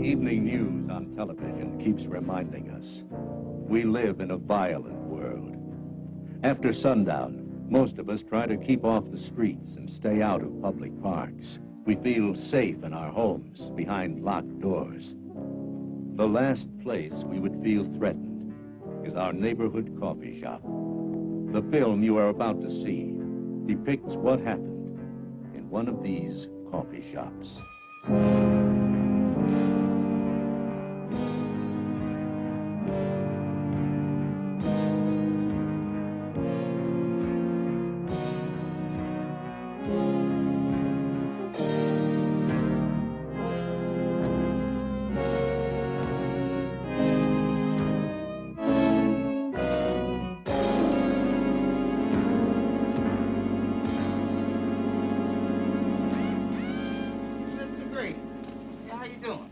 evening news on television keeps reminding us we live in a violent world. After sundown, most of us try to keep off the streets and stay out of public parks. We feel safe in our homes, behind locked doors. The last place we would feel threatened is our neighborhood coffee shop. The film you are about to see depicts what happened in one of these coffee shops.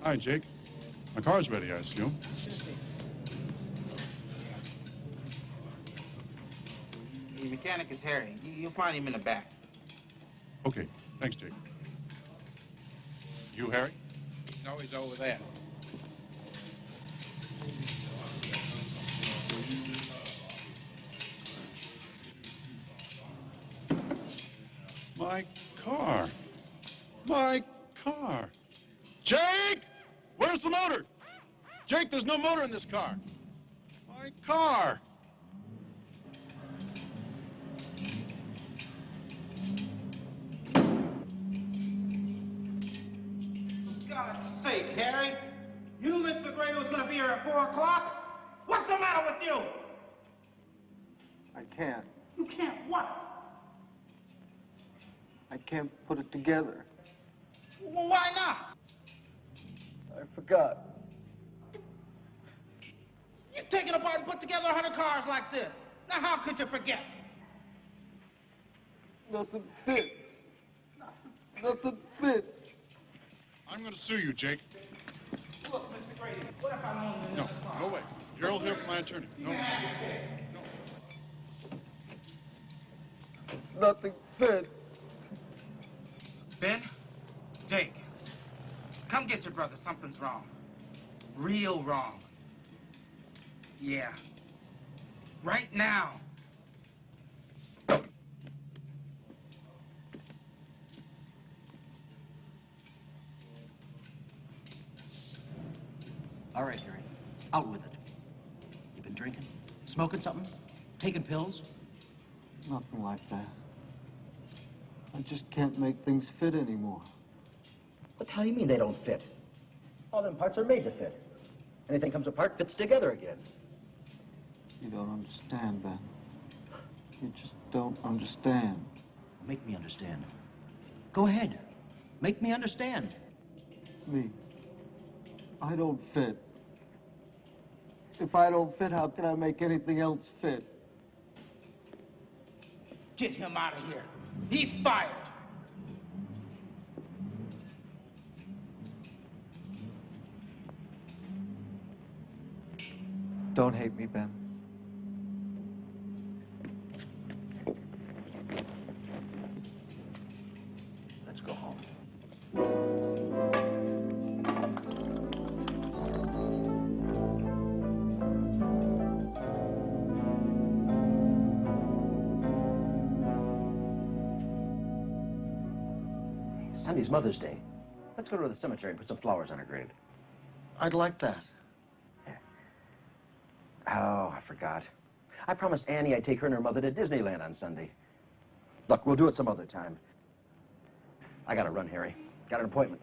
Hi, Jake. My car's ready, I assume. The mechanic is Harry. You'll find him in the back. Okay. Thanks, Jake. You, Harry? No, he's over there. My car. My car. Jake! Where's the motor? Jake, there's no motor in this car. My car. For God's sake, Harry. You knew Mr. Gray was going to be here at 4 o'clock? What's the matter with you? I can't. You can't what? I can't put it together. Well, why not? I forgot. You take it apart and put together 100 cars like this. Now, how could you forget? Nothing fits. Nothing fits. I'm going to sue you, Jake. Look, Mr. Grady, what if I own No, another car? no way. Gerald here for my attorney. No. No. Nothing fits. Ben, Jake, come get your brother. Something's wrong. Real wrong. Yeah. Right now. All right, Harry. Out with it. You been drinking? Smoking something? Taking pills? Nothing like that. I just can't make things fit anymore. What the hell do you mean they don't fit? All them parts are made to fit. Anything comes apart fits together again. You don't understand, Ben. You just don't understand. Make me understand. Go ahead. Make me understand. Me. I don't fit. If I don't fit, how can I make anything else fit? Get him out of here. He's fired. Don't hate me, Ben. Let's go home. Sunday's Mother's Day. Let's go to the cemetery and put some flowers on her grave. I'd like that. Oh, I forgot. I promised Annie I'd take her and her mother to Disneyland on Sunday. Look, we'll do it some other time. I gotta run, Harry. Got an appointment.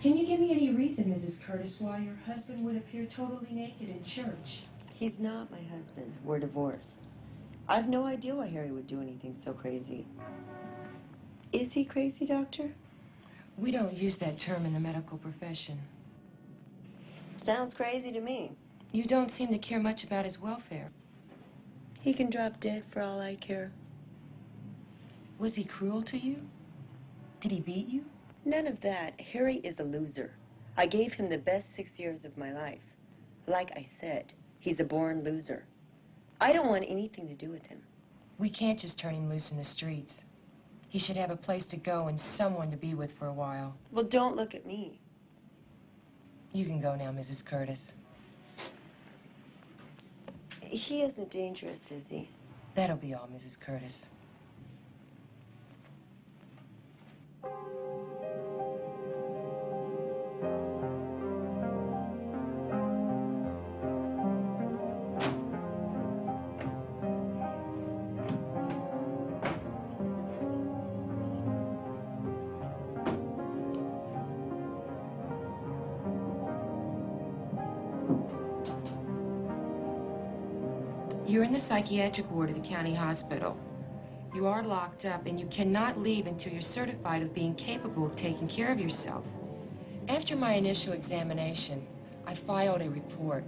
Can you give me any reason, Mrs. Curtis, why your husband would appear totally naked in church? He's not my husband. We're divorced. I've no idea why Harry would do anything so crazy. Is he crazy, Doctor? We don't use that term in the medical profession. Sounds crazy to me. You don't seem to care much about his welfare. He can drop dead for all I care. Was he cruel to you? Did he beat you? None of that. Harry is a loser. I gave him the best 6 years of my life. Like I said, he's a born loser. I don't want anything to do with him. We can't just turn him loose in the streets. He should have a place to go and someone to be with for a while. Well, don't look at me. You can go now, Mrs. Curtis. He isn't dangerous, is he? That'll be all, Mrs. Curtis. You're in the psychiatric ward of the county hospital. You are locked up, and you cannot leave until you're certified of being capable of taking care of yourself. After my initial examination, I filed a report.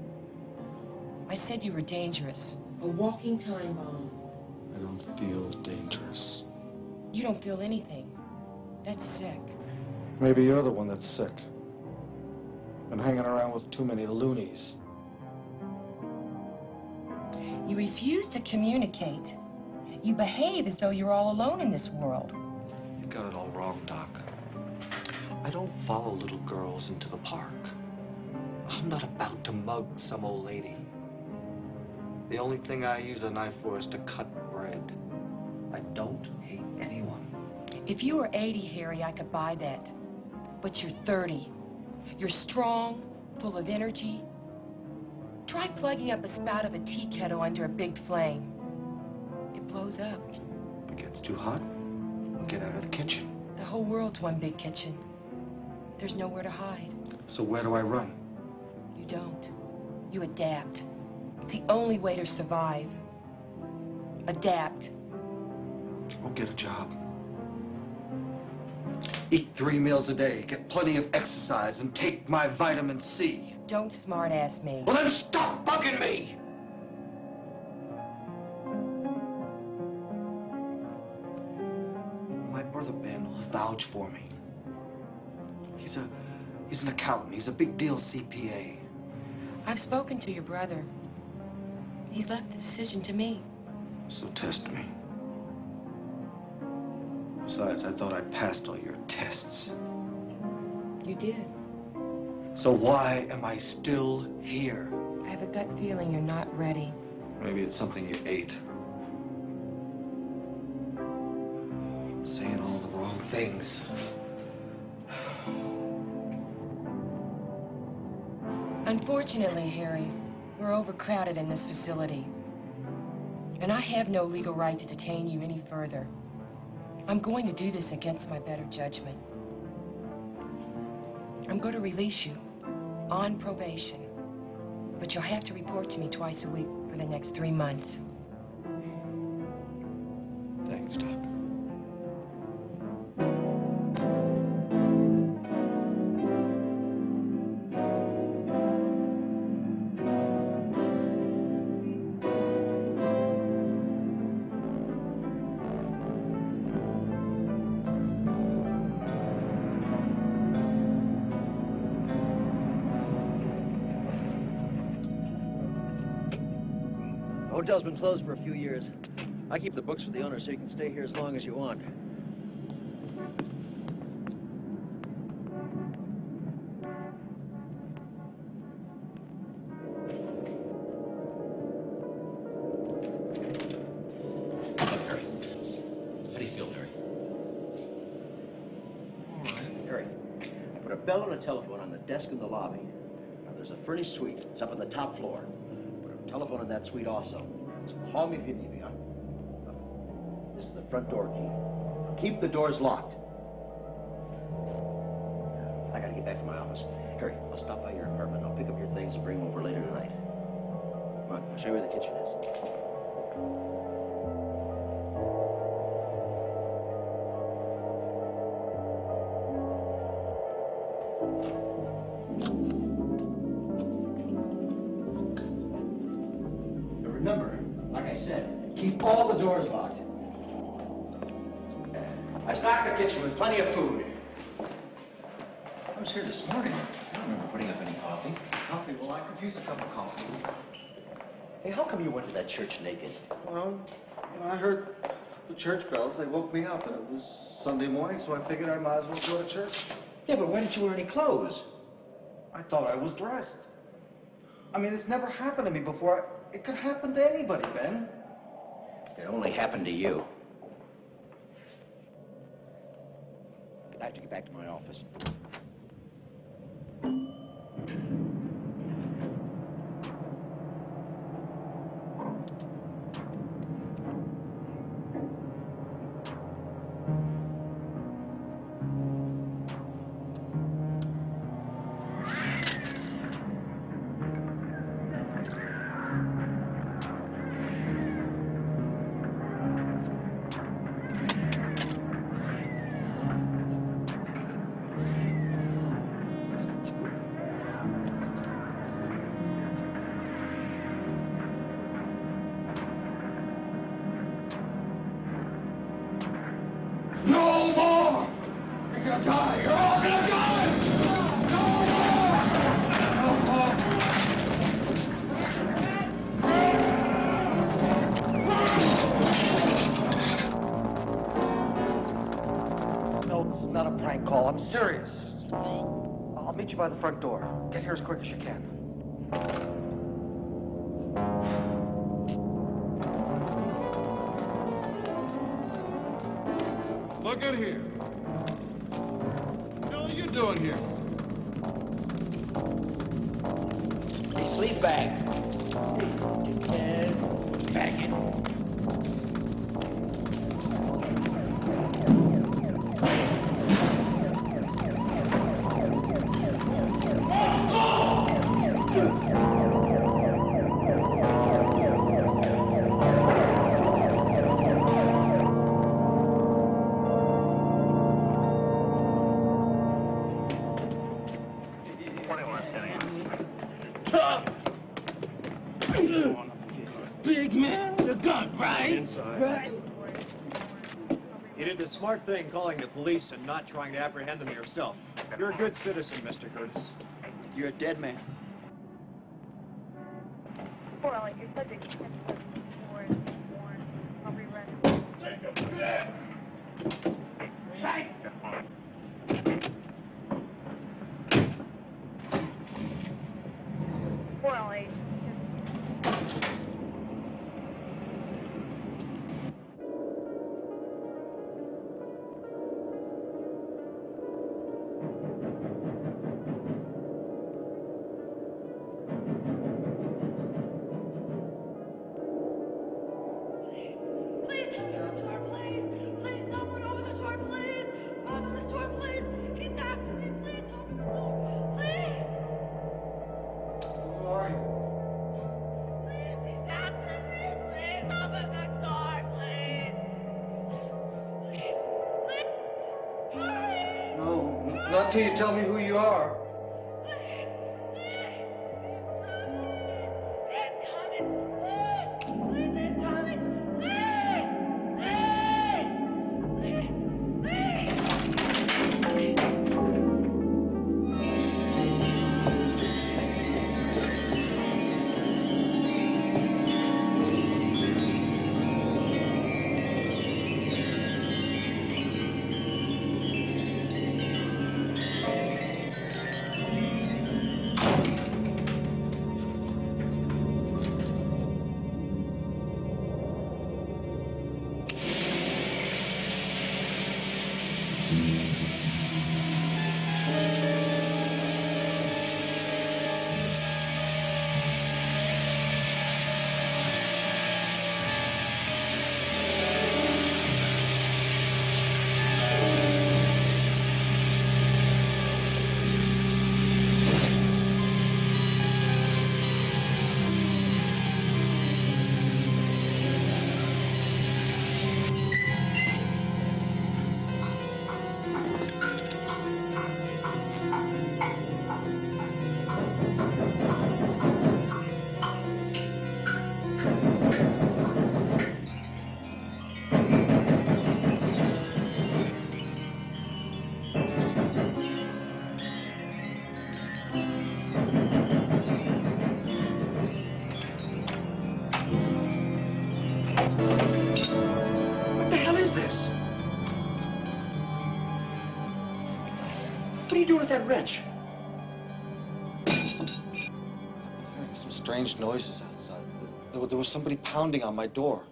I said you were dangerous, a walking time bomb. I don't feel dangerous. You don't feel anything. That's sick. Maybe you're the one that's sick. Been hanging around with too many loonies. You refuse to communicate. You behave as though you're all alone in this world. You got it all wrong, Doc. I don't follow little girls into the park. I'm not about to mug some old lady. The only thing I use a knife for is to cut bread. I don't hate anyone. If you were 80, Harry, I could buy that. But you're 30. You're strong, full of energy. Try plugging up a spout of a tea kettle under a big flame. It blows up. If it gets too hot, get out of the kitchen. The whole world's one big kitchen. There's nowhere to hide. So where do I run? You don't. You adapt. It's the only way to survive. Adapt. I'll get a job. Eat 3 meals a day, get plenty of exercise, and take my vitamin C. Don't smart-ass me. Well, then stop bugging me! My brother Ben will vouch for me. He's an accountant. He's a big deal CPA. I've spoken to your brother. He's left the decision to me. So test me. Besides, I thought I passed all your tests. You did. So why am I still here? I have a gut feeling you're not ready. Maybe it's something you ate. I'm saying all the wrong things. Unfortunately, Harry, we're overcrowded in this facility. And I have no legal right to detain you any further. I'm going to do this against my better judgment. I'm going to release you on probation. But you'll have to report to me twice a week for the next 3 months. Thanks, Doc. Hotel's been closed for a few years. I keep the books for the owner so you can stay here as long as you want. Harry, how do you feel, Harry? All right. Harry, I put a bell and a telephone on the desk in the lobby. Now, there's a furnished suite. It's up on the top floor. Put a telephone in that suite also. So call me if you need me, huh? This is the front door key. Keep the doors locked. back to my office. Harry, I'll stop by your apartment. I'll pick up your things and bring them over later tonight. Come on, I'll show you where the kitchen is. But remember, like I said, keep all the doors locked. I stocked the kitchen with plenty of food. I was here this morning. I don't remember putting up any coffee. Coffee? Well, I could use a cup of coffee. Hey, how come you went to that church naked? Well, I heard the church bells. They woke me up, and it was Sunday morning, so I figured I might as well go to church. Yeah, but why didn't you wear any clothes? I thought I was dressed. I mean, it's never happened to me before. It could happen to anybody, Ben. It only happened to you. I have to get back to my office. No more! You're gonna die! You're all gonna die! No more! No, this is not a prank call. I'm serious. I'll meet you by the front door. Get here as quick as you can. Look at here. What are you doing here? Hey, sleaze bag. Faggot. Big man with a gun, right? Inside. Right. You did the smart thing calling the police and not trying to apprehend them yourself. You're a good citizen, Mr. Curtis. You're a dead man. Well, your subject is warrant, probably run. Right. Well, No, not till you tell me who you are. doing with that wrench? Hearing some strange noises outside. There was somebody pounding on my door.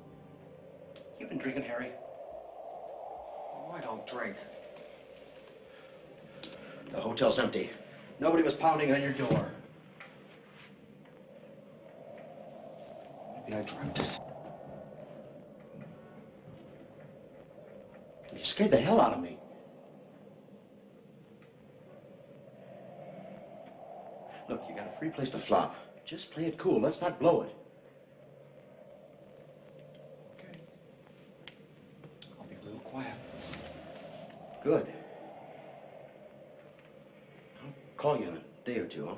You've been drinking, Harry? Oh, I don't drink. The hotel's empty. Nobody was pounding on your door. Maybe I dreamt it. You scared the hell out of me. Look, you got a free place to flop. Just play it cool. Let's not blow it. Okay. I'll be a little quiet. Good. I'll call you in a day or two, huh?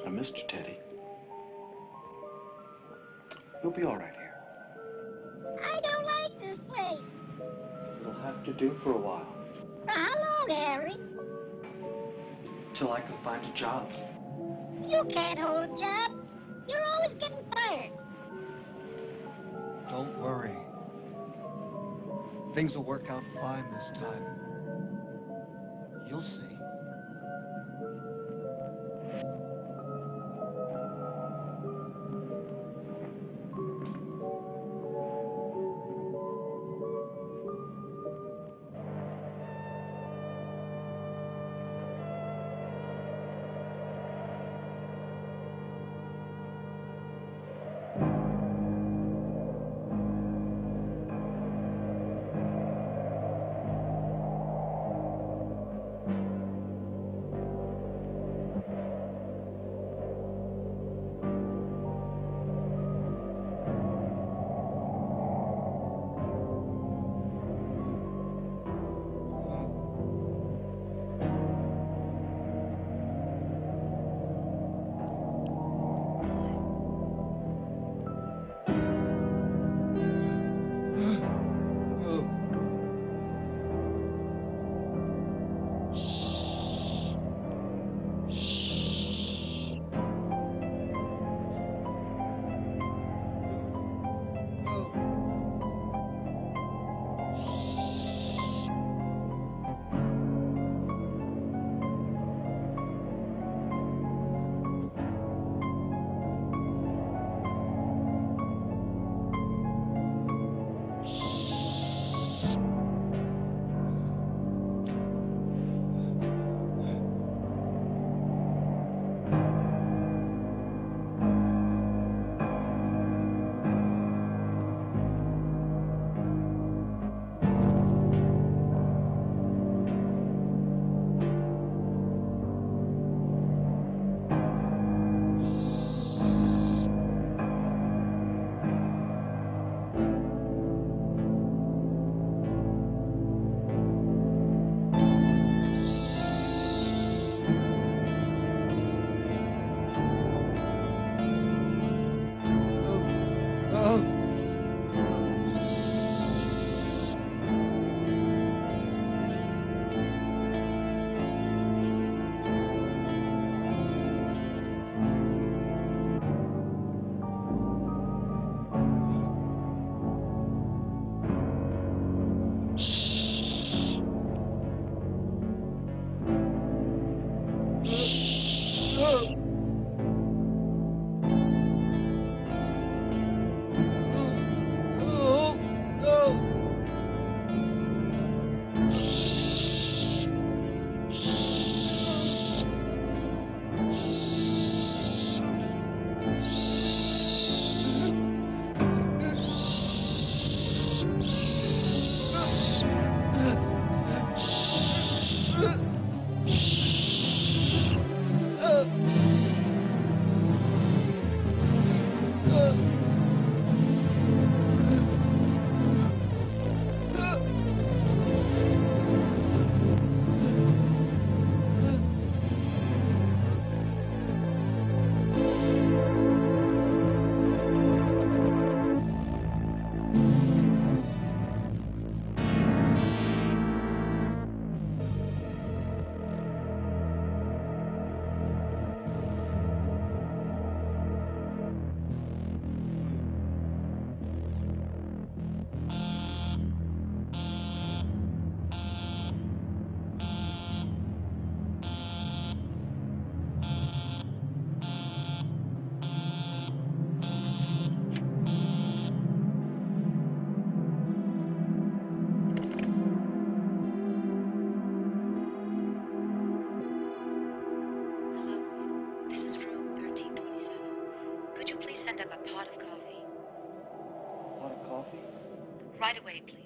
I missed you, Teddy. You'll be all right here. I don't like this place. It'll have to do for a while. For how long, Harry? Till I can find a job. You can't hold a job. You're always getting fired. Don't worry. Things will work out fine this time. You'll see. send up a pot of coffee. Pot of coffee? Right away, please.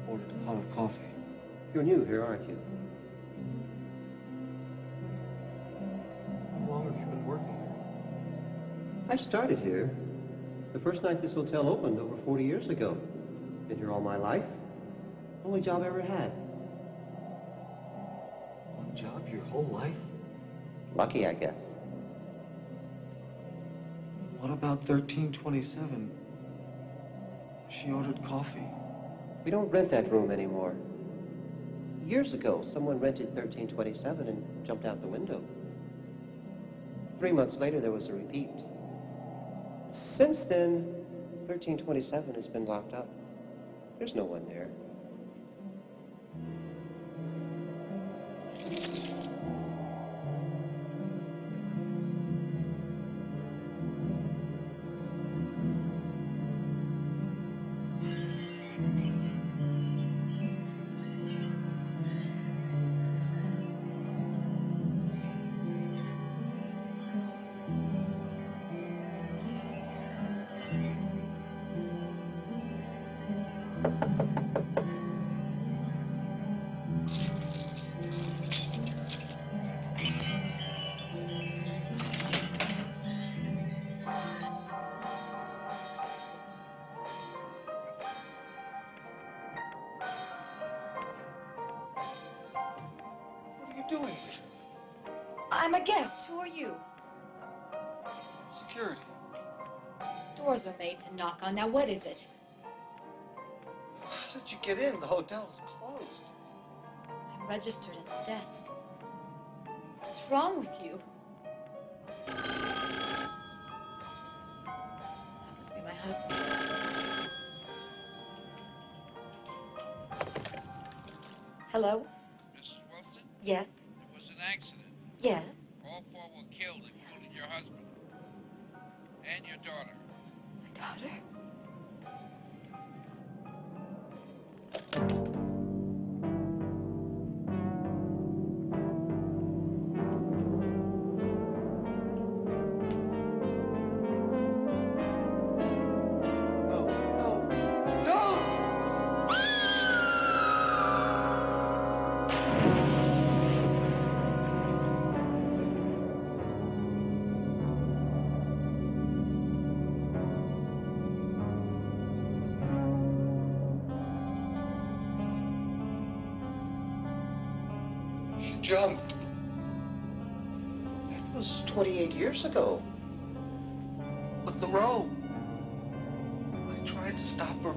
Ordered a pot of coffee. You're new here, aren't you? How long have you been working here? I started here the first night this hotel opened over 40 years ago. Been here all my life. Only job I ever had. One job your whole life? Lucky, I guess. What about 1327? She ordered coffee. We don't rent that room anymore. Years ago, someone rented 1327 and jumped out the window. 3 months later, there was a repeat. Since then, 1327 has been locked up. There's no one there. Doing? I'm a guest. Who are you? Security. Doors are made to knock on. Now, what is it? How did you get in? The hotel is closed. I'm registered at the desk. What's wrong with you? That must be my husband. Hello? Mrs. Wilson? Yes? There was an accident. Yes? All four were killed, including your husband. And your daughter. My daughter? Jumped. That was 28 years ago. But the rope. I tried to stop her.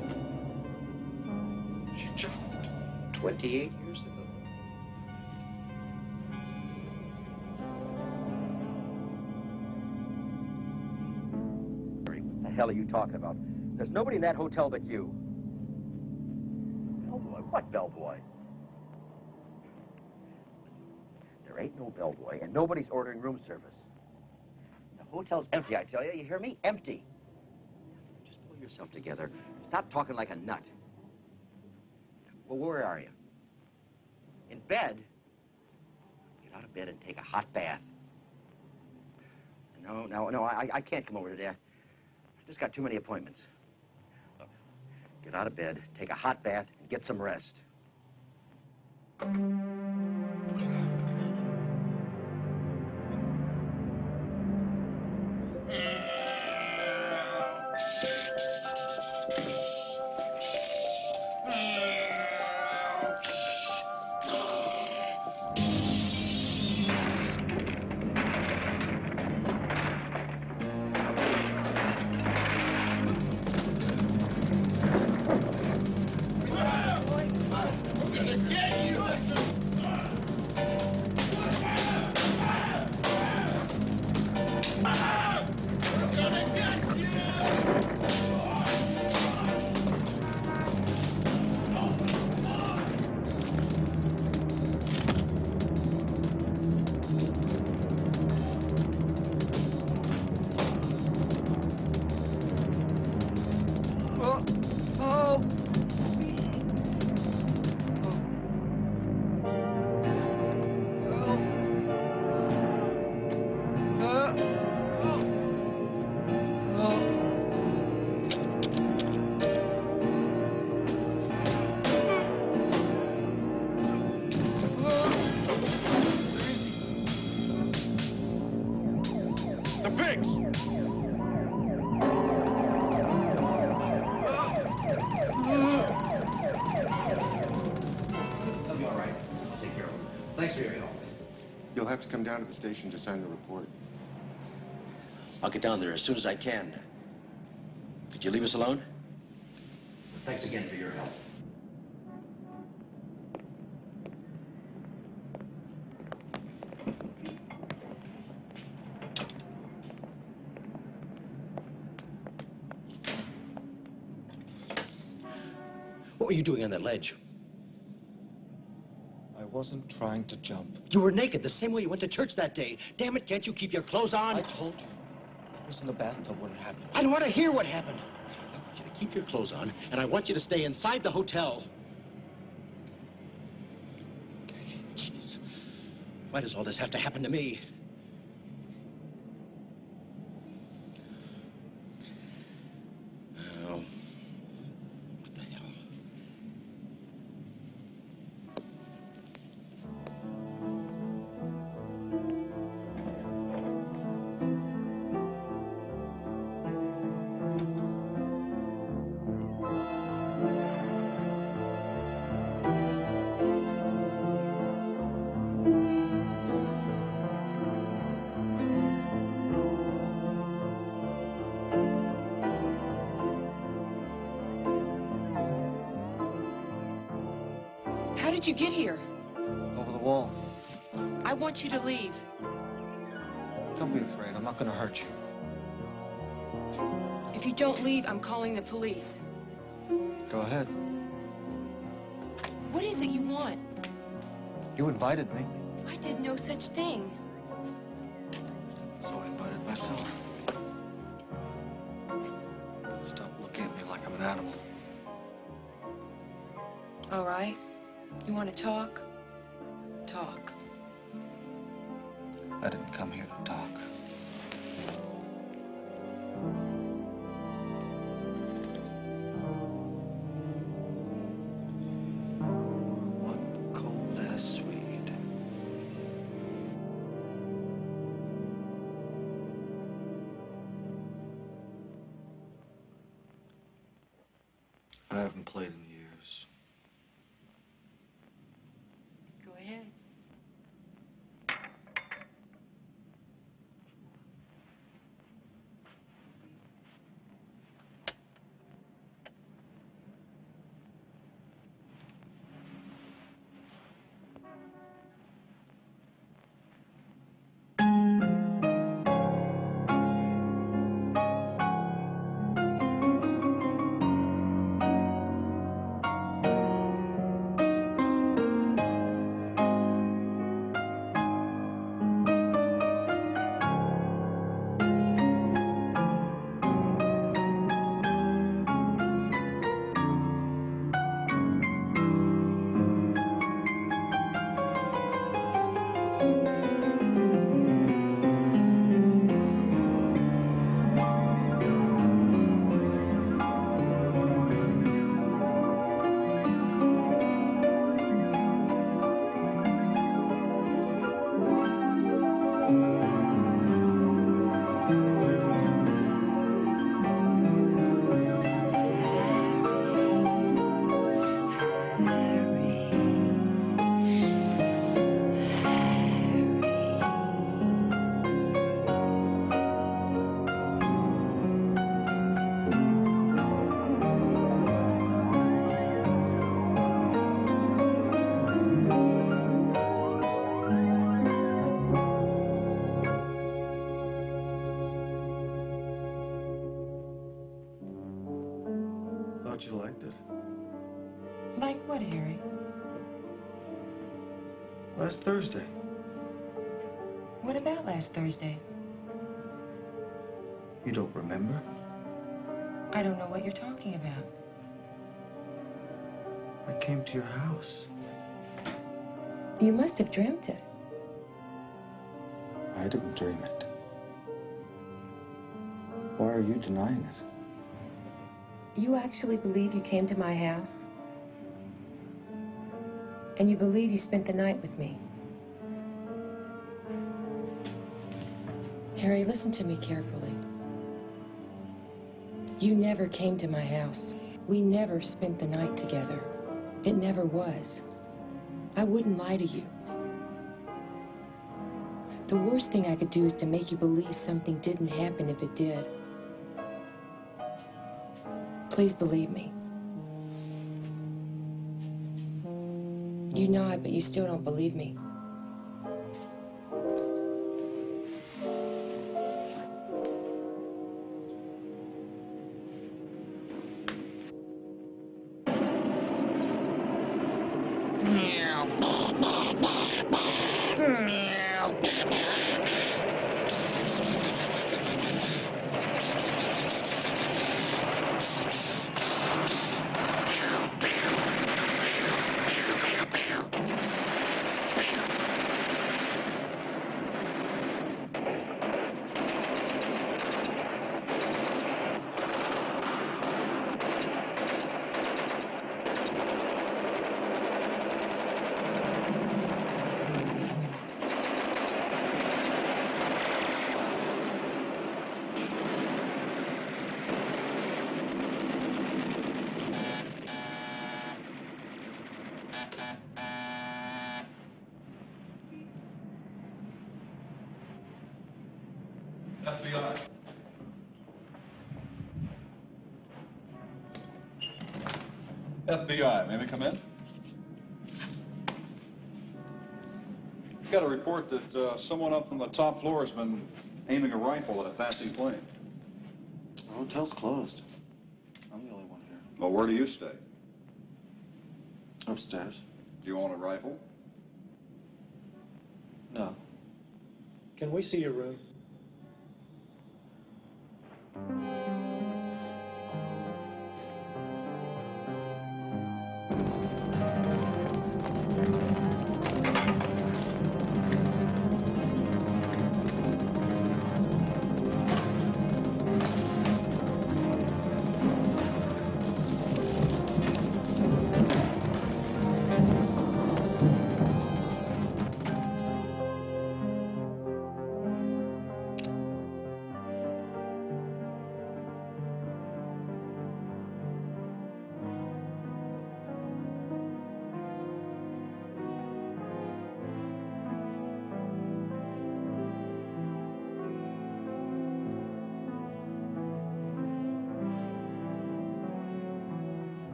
She jumped. 28 years ago. What the hell are you talking about? There's nobody in that hotel but you. Bellboy? What bellboy? There ain't no bellboy, and nobody's ordering room service. The hotel's empty, I tell you. You hear me? Empty. Just pull yourself together. Stop talking like a nut. Well, where are you? In bed? Get out of bed and take a hot bath. No, I can't come over today. I just just got too many appointments. Look, get out of bed, take a hot bath, and get some rest. You'll have to come down to the station to sign the report. I'll get down there as soon as I can. Could you leave us alone? Thanks again for your help. What were you doing on that ledge? I wasn't trying to jump. You were naked the same way you went to church that day. Damn it, can't you keep your clothes on? I told you. I was in the bathtub when it happened. I don't want to hear what happened. I want you to keep your clothes on, and I want you to stay inside the hotel. Okay. Jeez. Why does all this have to happen to me? Oh. What the hell? How did you get here? Over the wall. I want you to leave. Don't be afraid. I'm not going to hurt you. If you don't leave, I'm calling the police. Go ahead. What is it you want? You invited me. I did no such thing. So I invited myself. Stop looking at me like I'm an animal. All right. You want to talk? Talk. I didn't come here to talk. One cold-ass Swede. I haven't played in years. Go ahead. thought you liked it. Like what, Harry? Last Thursday. What about last Thursday? You don't remember? I don't know what you're talking about. I came to your house. You must have dreamt it. I didn't dream it. Why are you denying it? You actually believe you came to my house? And you believe you spent the night with me? Harry, listen to me carefully. You never came to my house. We never spent the night together. It never was. I wouldn't lie to you. The worst thing I could do is to make you believe something didn't happen if it did. Please believe me. You nod, but you still don't believe me. FBI. FBI, may we come in? Got a report that someone up from the top floor has been aiming a rifle at a passing plane. The hotel's closed. I'm the only one here. Well, where do you stay? Upstairs. Do you own a rifle? No. Can we see your room?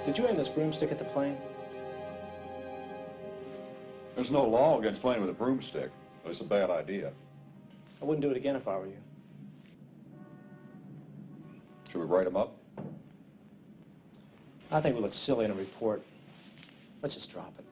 Did you aim this broomstick at the plane? There's no law against playing with a broomstick, but it's a bad idea. I wouldn't do it again if I were you. Should we write him up? I think we look silly in a report. Let's just drop it.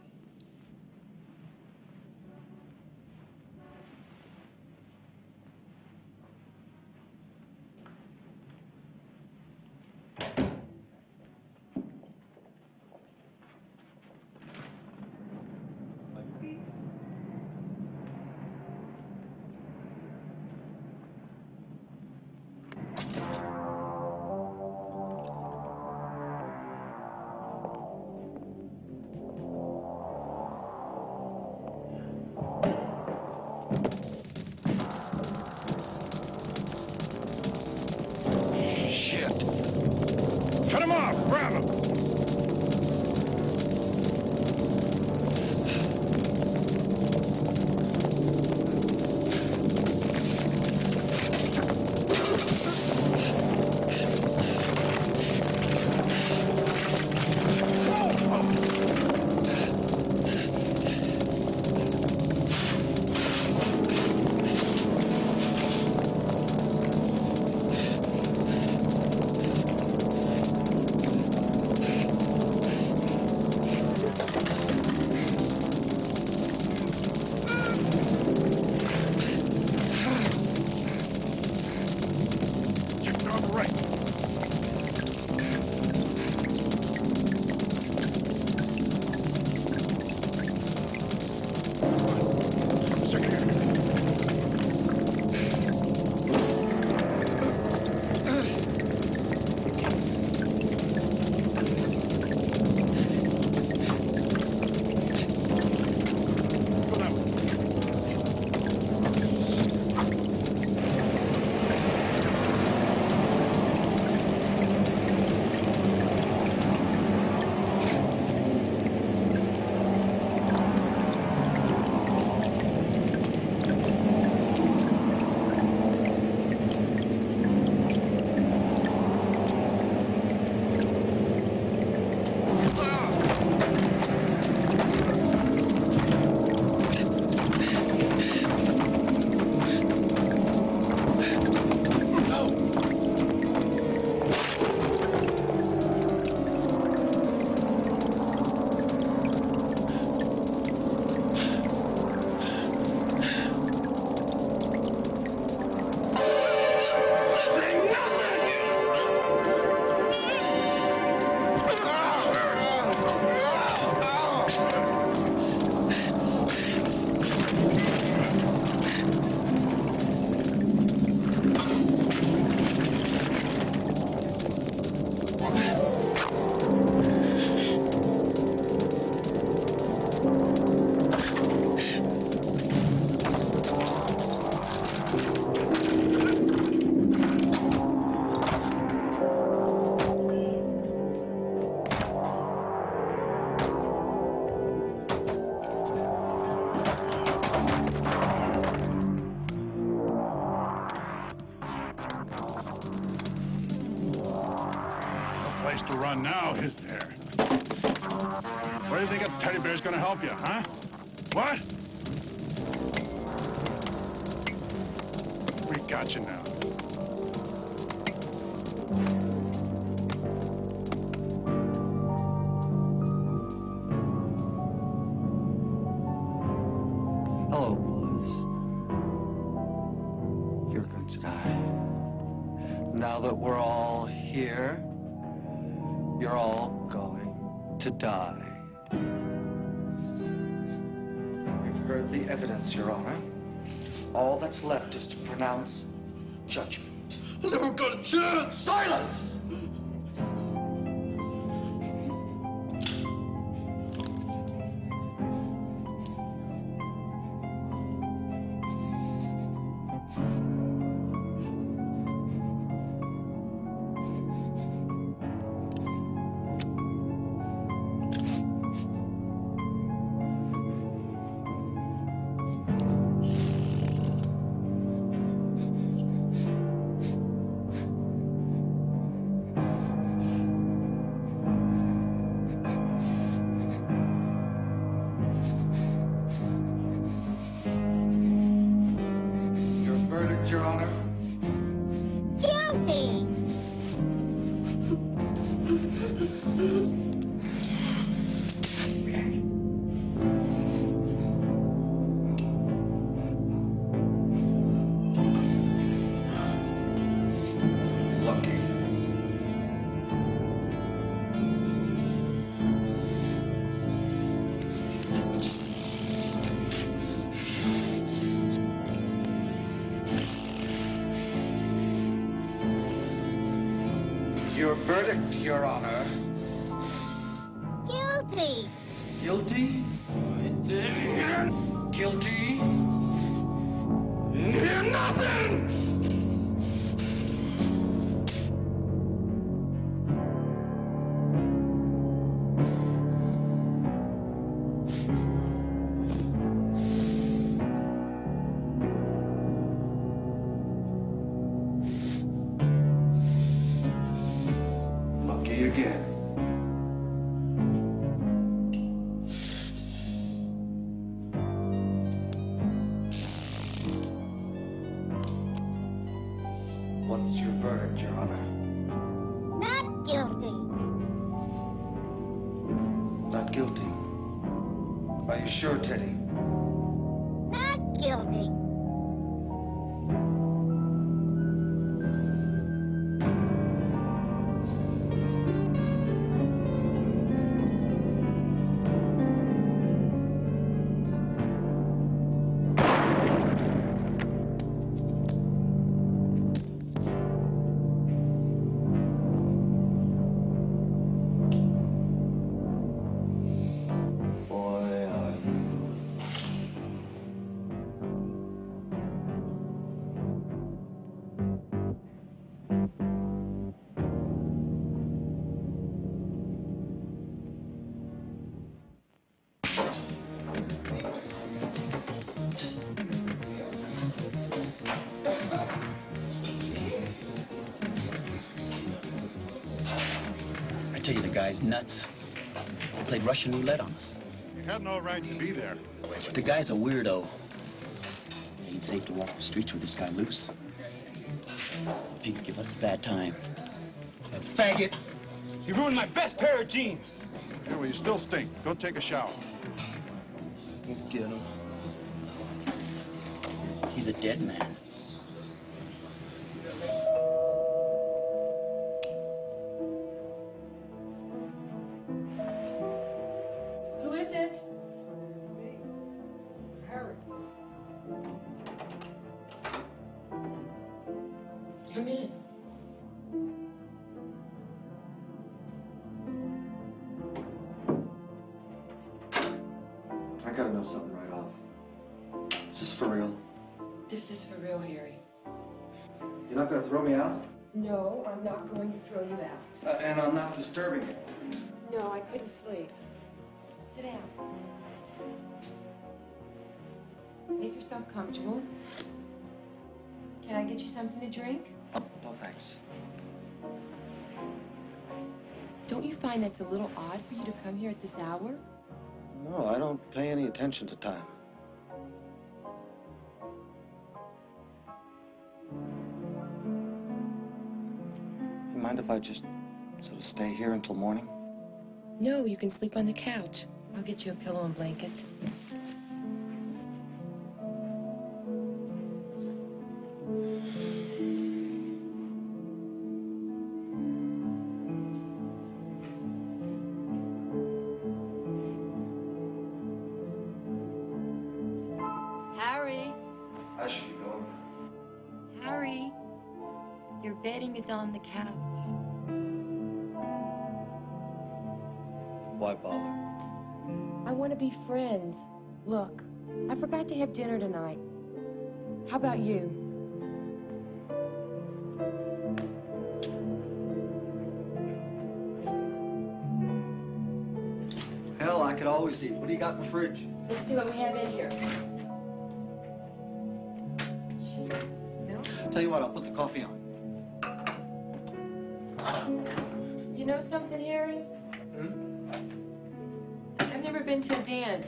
place to run now, is there? Where do you think a teddy bear's gonna help you, huh? What? We got you now. Hello, boys. You're going to die. Now that we're all here, you're all going to die. We've heard the evidence, Your Honor. All that's left is to pronounce judgment. I never got a chance! Silence! Your verdict, Your Honor. Guilty. Guilty? Guilty? Nothing! Again. What's your verdict, Your Honor? Not guilty. Not guilty. Are you sure, Teddy? Not guilty. I tell you, the guy's nuts. He played Russian roulette on us. You had no right to be there. The guy's a weirdo. It ain't safe to walk the streets with this guy loose. Pigs give us a bad time. That faggot! You ruined my best pair of jeans! Yeah, well, you still stink. Go take a shower. Get him. He's a dead man. Who is it? Me. Harry. Come in. I gotta know something right off. Is this for real? This is for real, Harry. You're not gonna throw me out? No, I'm not going to throw you out. And I'm not disturbing you. No, I couldn't sleep. Sit down. Make yourself comfortable. Can I get you something to drink? Oh, no thanks. Don't you find that's a little odd for you to come here at this hour? No, I don't pay any attention to time. You mind if I just sort of stay here until morning? No, you can sleep on the couch. I'll get you a pillow and blanket. Harry, I should be going. Harry, your bedding is on the couch. Why bother? I want to be friends. Look, I forgot to have dinner tonight. How about you? Hell, I could always eat. What do you got in the fridge? Let's see what we have in here. Tell you what, I'll put the coffee on. You know something, Harry? I've never been to a dance.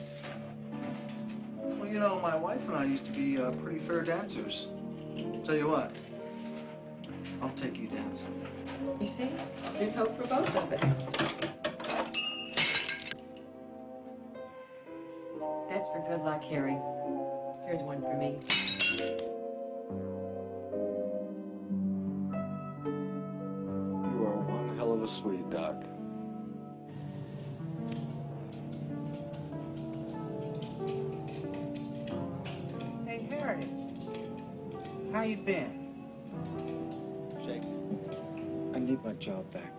Well, you know, my wife and I used to be pretty fair dancers. Tell you what, I'll take you dancing. You see? There's hope for both of us. That's for good luck, Harry. Here's one for me. You are one hell of a sweet, Doc. Hey, Harry. How you been? Jake, I need my job back.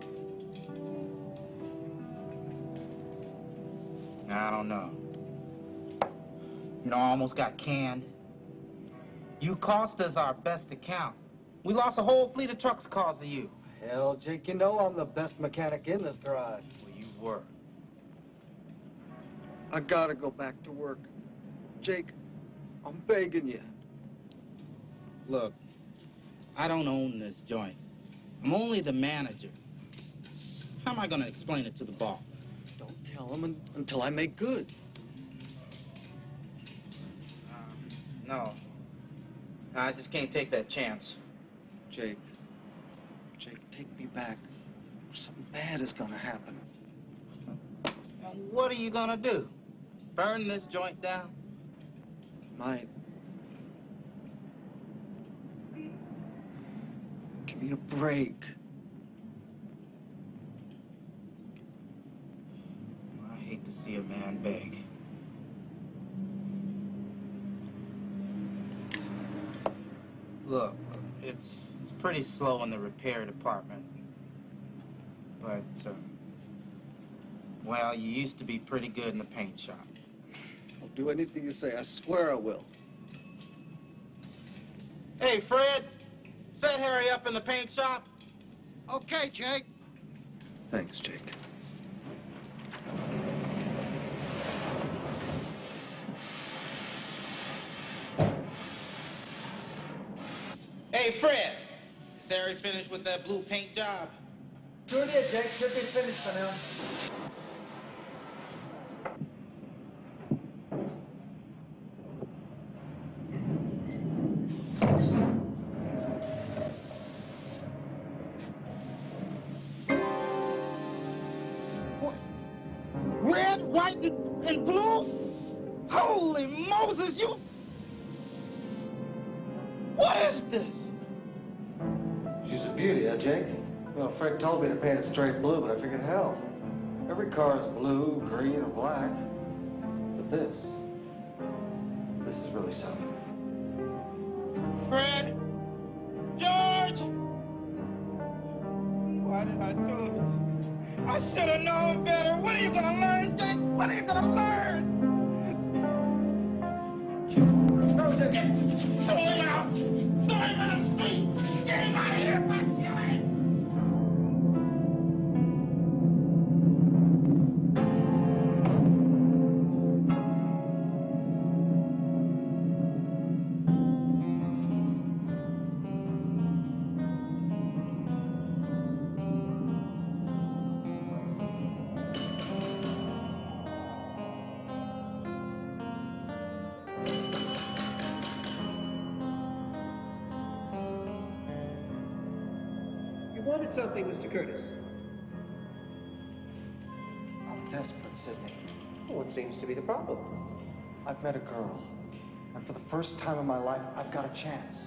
I don't know. You know, I almost got canned. You cost us our best account. We lost a whole fleet of trucks because of you. Hell, Jake, you know I'm the best mechanic in this garage. Well, you were. I gotta go back to work. Jake, I'm begging you. Look, I don't own this joint. I'm only the manager. How am I going to explain it to the boss? Don't tell him until I make good. No. I just can't take that chance. Jake, take me back. Something bad is gonna happen. And what are you going to do? Burn this joint down? Might. Give me a break. I hate to see a man beg. Look, it's pretty slow in the repair department. But, well, you used to be pretty good in the paint shop. I'll do anything you say. I swear I will. Hey, Fred, set Harry up in the paint shop. Okay, Jake. Thanks, Jake. Hey, Fred, is Harry finished with that blue paint job? Sure did, Jake. Should be finished for now. Red, white, and blue? Holy Moses, you... What is this? She's a beauty, huh, Jake? Well, Fred told me to paint it straight blue, but I figured, hell, every car is blue, green, or black. But this is really something. Fred? George? Why did I do it? I should have known better. What are you gonna learn, Jake? What are you gonna learn? Throw him out! Throw him in the street! Get him out of here! wanted something, Mr. Curtis. I'm desperate, Sidney. What seems to be the problem? I've met a girl, and for the first time in my life, I've got a chance.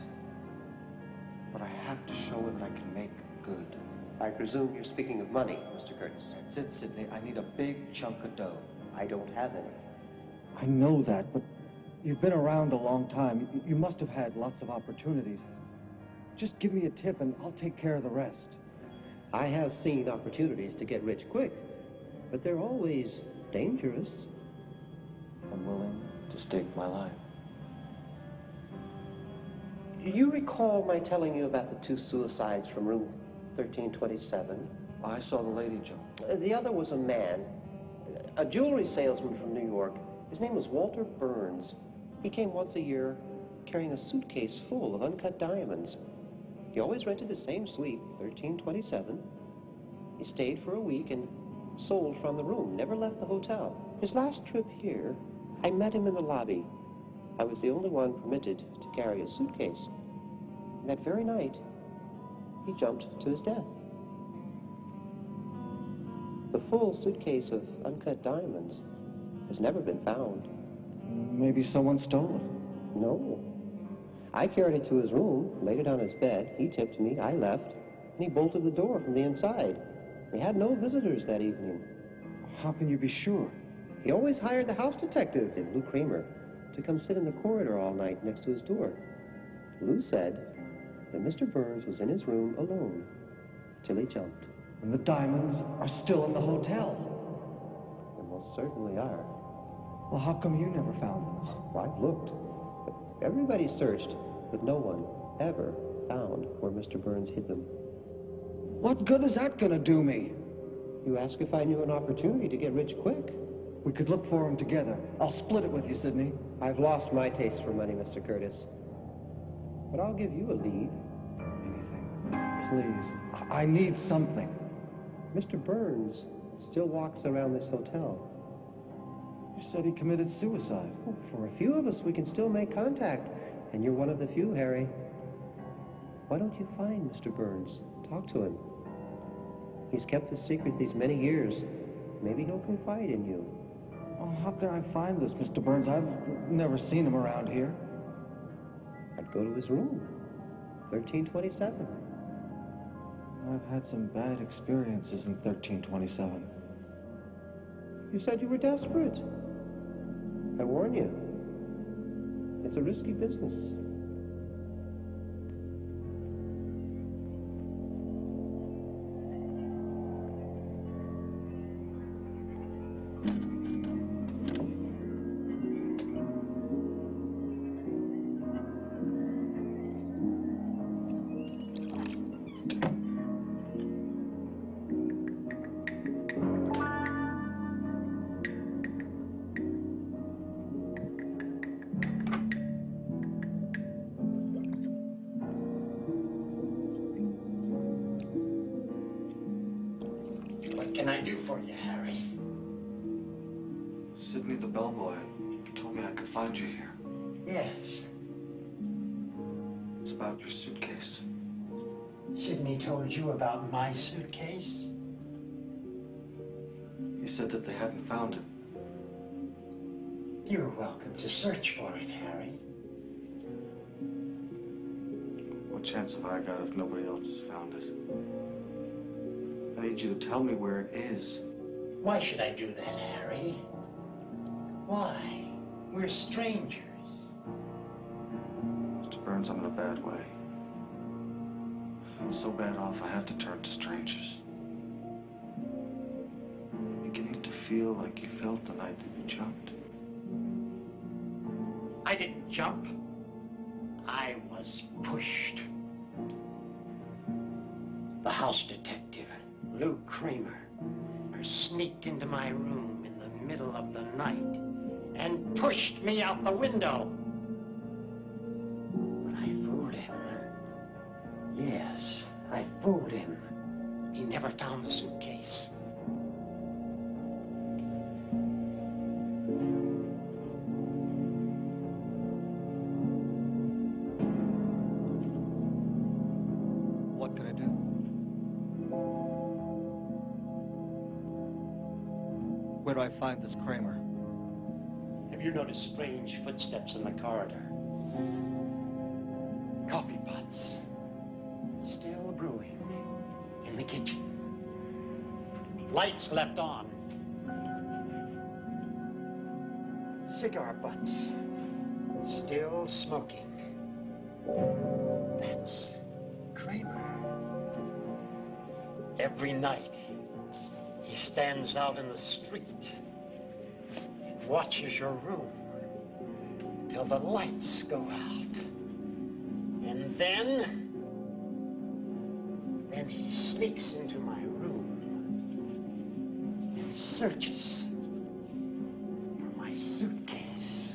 But I have to show her that I can make good. I presume you're speaking of money, Mr. Curtis. That's it, Sidney. I need a big chunk of dough. I don't have any. I know that, but you've been around a long time. You must have had lots of opportunities. Just give me a tip and I'll take care of the rest. I have seen opportunities to get rich quick, but they're always dangerous. I'm willing to stake my life. Do you recall my telling you about the 2 suicides from room 1327? I saw the lady jump. The other was a man, a jewelry salesman from New York. His name was Walter Burns. He came once a year carrying a suitcase full of uncut diamonds. He always rented the same suite, 1327. He stayed for a week and sold from the room, never left the hotel. His last trip here, I met him in the lobby. I was the only one permitted to carry a suitcase. And that very night, he jumped to his death. The full suitcase of uncut diamonds has never been found. Maybe someone stole it. No. I carried it to his room, laid it on his bed. He tipped me, I left, and he bolted the door from the inside. We had no visitors that evening. How can you be sure? He always hired the house detective, Lou Kramer, to come sit in the corridor all night next to his door. Lou said that Mr. Burns was in his room alone till he jumped. And the diamonds are still in the hotel. They most certainly are. Well, how come you never found them? Well, I've looked. But everybody searched, but no one ever found where Mr. Burns hid them. What good is that gonna do me? You asked if I knew an opportunity to get rich quick. We could look for them together. I'll split it with you, Sidney. I've lost my taste for money, Mr. Curtis. But I'll give you a lead. Anything. Please. I need something. Mr. Burns still walks around this hotel. You said he committed suicide. Oh, for a few of us, we can still make contact. And you're one of the few, Harry. Why don't you find Mr. Burns? Talk to him. He's kept his secret these many years. Maybe he'll confide in you. Oh, how can I find this Mr. Burns? I've never seen him around here. I'd go to his room. 1327. I've had some bad experiences in 1327. You said you were desperate. I warn you. It's a risky business. What can I do for you, Harry? Sidney the bellboy told me I could find you here. Yes. It's about your suitcase. Sidney told you about my suitcase? He said that they hadn't found it. You're welcome to search for it, Harry. What chance have I got if nobody else has found it? I need you to tell me where it is. Why should I do that, Harry? Why? We're strangers. Mr. Burns, I'm in a bad way. I'm so bad off I have to turn to strangers. I'm beginning to feel like you felt the night that you jumped. I didn't jump. I was pushed. The house detective, Lou Kramer, sneaked into my room in the middle of the night and pushed me out the window. But I fooled him. Yes, I fooled him. He never found the suitcase. What can I do? Where do I find this Kramer? Have you noticed strange footsteps in the corridor? Coffee pots. Still brewing. In the kitchen. Lights left on. Cigar butts. Still smoking. That's Kramer. Every night, he stands out in the street and watches your room till the lights go out. And then he sneaks into my room and searches for my suitcase.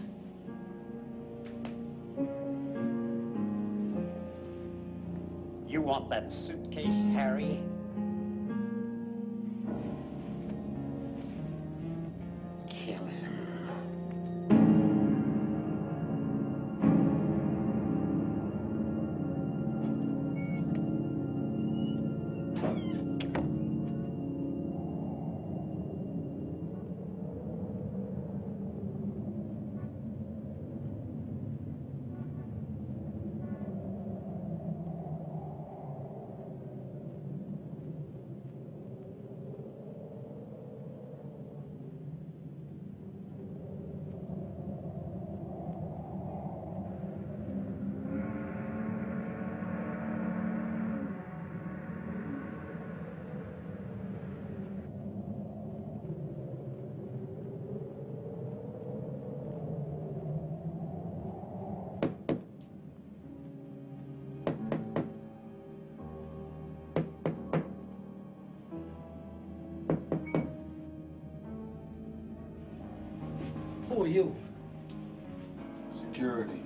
You want that suitcase, Harry? Kill him. Who are you? Security.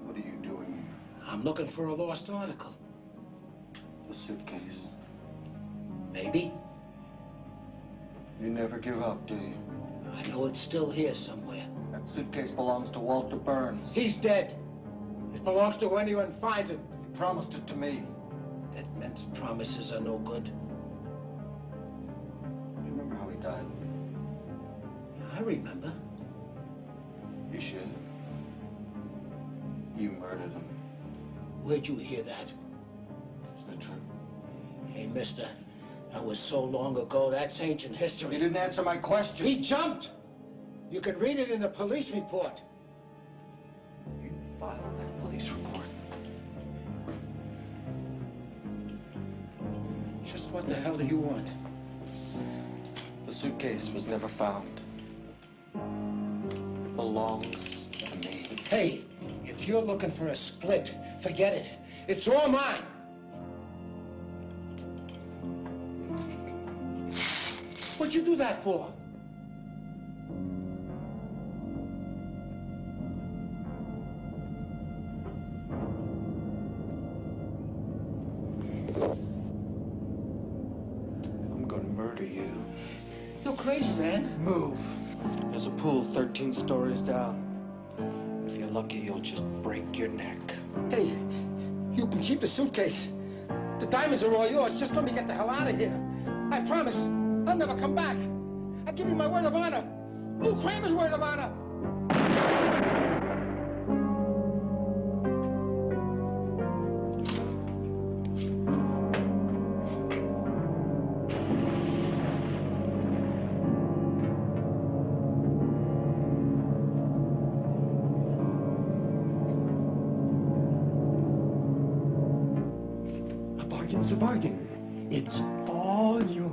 What are you doing here? I'm looking for a lost article. The suitcase. Maybe. You never give up, do you? I know it's still here somewhere. That suitcase belongs to Walter Burns. He's dead. It belongs to anyone who finds it. You promised it to me. Dead men's promises are no good. You remember how he died? I remember. You should. You murdered him. Where'd you hear that? Isn't it true? Hey, mister, that was so long ago, that's ancient history. You didn't answer my question. He jumped! You can read it in the police report. You filed that police report? Just what the hell do you want? The suitcase was never found. It belongs to me. Hey, if you're looking for a split, forget it. It's all mine. What'd you do that for? I'm gonna murder you. You're crazy, man. Move. There's a pool 13 stories down. If you're lucky, you'll just break your neck. Hey, you can keep the suitcase. The diamonds are all yours. Just let me get the hell out of here. I promise. I'll never come back. I give you my word of honor. Lou Kramer's word of honor. A bargain's a bargain. It's all yours.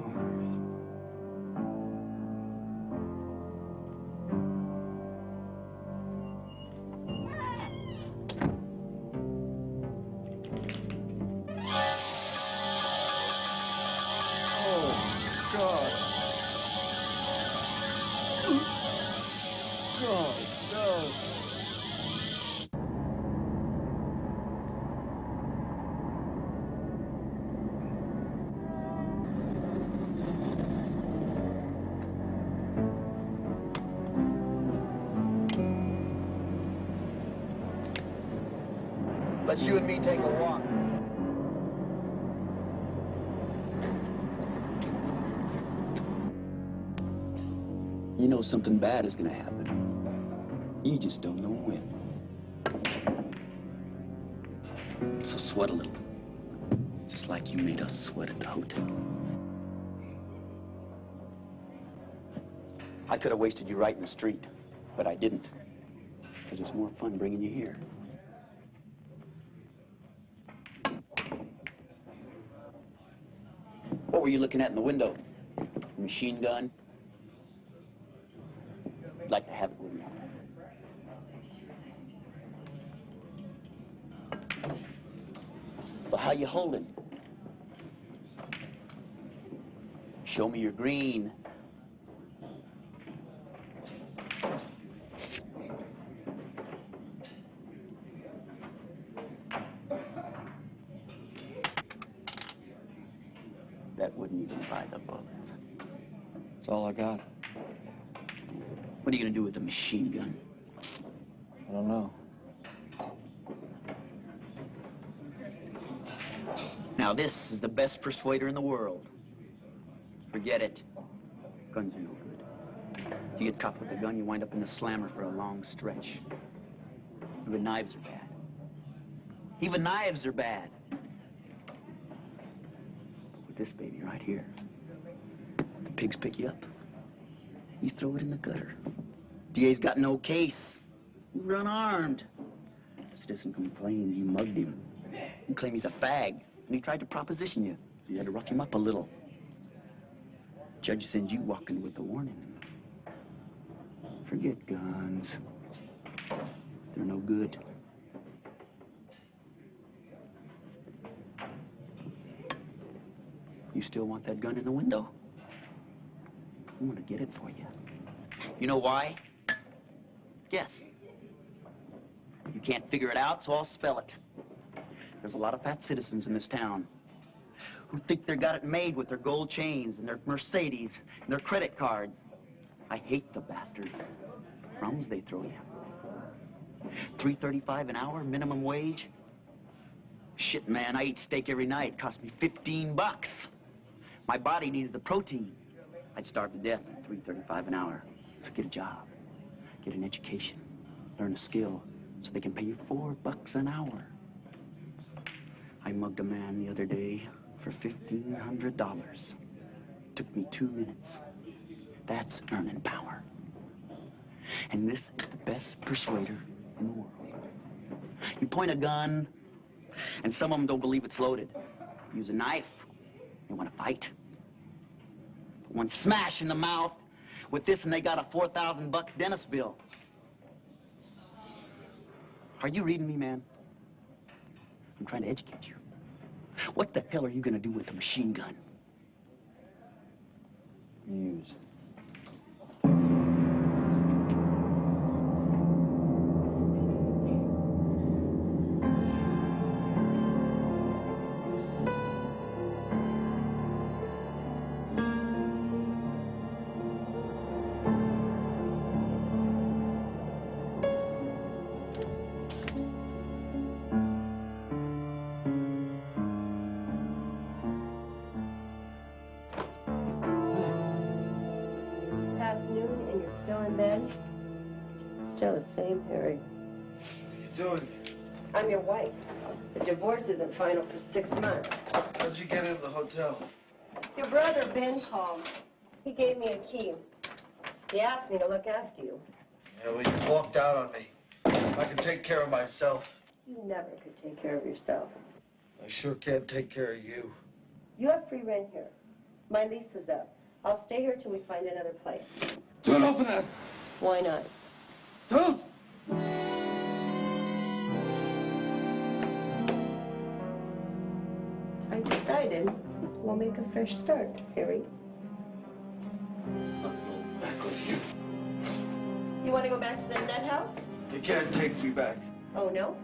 Let's you and me take a walk. You know something bad is gonna happen. You just don't know when. So sweat a little. Just like you made us sweat at the hotel. I could have wasted you right in the street, but I didn't. Because it's more fun bringing you here. What were you looking at in the window? A machine gun? I'd like to have it, wouldn't you? Well, how you holding? Show me your green. That wouldn't even buy the bullets. That's all I got. What are you gonna do with the machine gun? I don't know. Now this is the best persuader in the world. Forget it. Guns are no good. If you get caught with a gun, you wind up in the slammer for a long stretch. Even knives are bad. Even knives are bad. But with this baby right here, the pigs pick you up. You throw it in the gutter. DA's got no case. You run armed. Citizen complains you mugged him. You claim he's a fag, and he tried to proposition you. So you had to rough him up a little. Judge sends you walking with a warning. Forget guns. They're no good. You still want that gun in the window? I'm gonna get it for you. You know why? Guess. You can't figure it out, so I'll spell it. There's a lot of fat citizens in this town who think they got it made with their gold chains and their Mercedes and their credit cards. I hate the bastards. Crumbs they throw you. $3.35 an hour, minimum wage. Shit, man, I eat steak every night. It cost me $15. My body needs the protein. I'd starve to death at $3.35 an hour. So get a job, get an education, learn a skill, so they can pay you $4 an hour. I mugged a man the other day for $1,500. Took me 2 minutes. That's earning power. And this is the best persuader in the world. You point a gun, and some of them don't believe it's loaded. Use a knife, they want to fight. One smash in the mouth with this, and they got a $4,000 dentist bill. Are you reading me, man? I'm trying to educate you. What the hell are you gonna do with a machine gun? Use. Still the same, Harry. What are you doing? I'm your wife. The divorce isn't final for 6 months. How'd you get in the hotel? Your brother, Ben, called. He gave me a key. He asked me to look after you. Yeah, well, you walked out on me. I can take care of myself. You never could take care of yourself. I sure can't take care of you. You have free rent here. My lease was up. I'll stay here till we find another place. Don't open that! Why not? Don't! I decided we'll make a fresh start, Harry. I'm going back with you. You want to go back to the nut house? You can't take me back. Oh, no?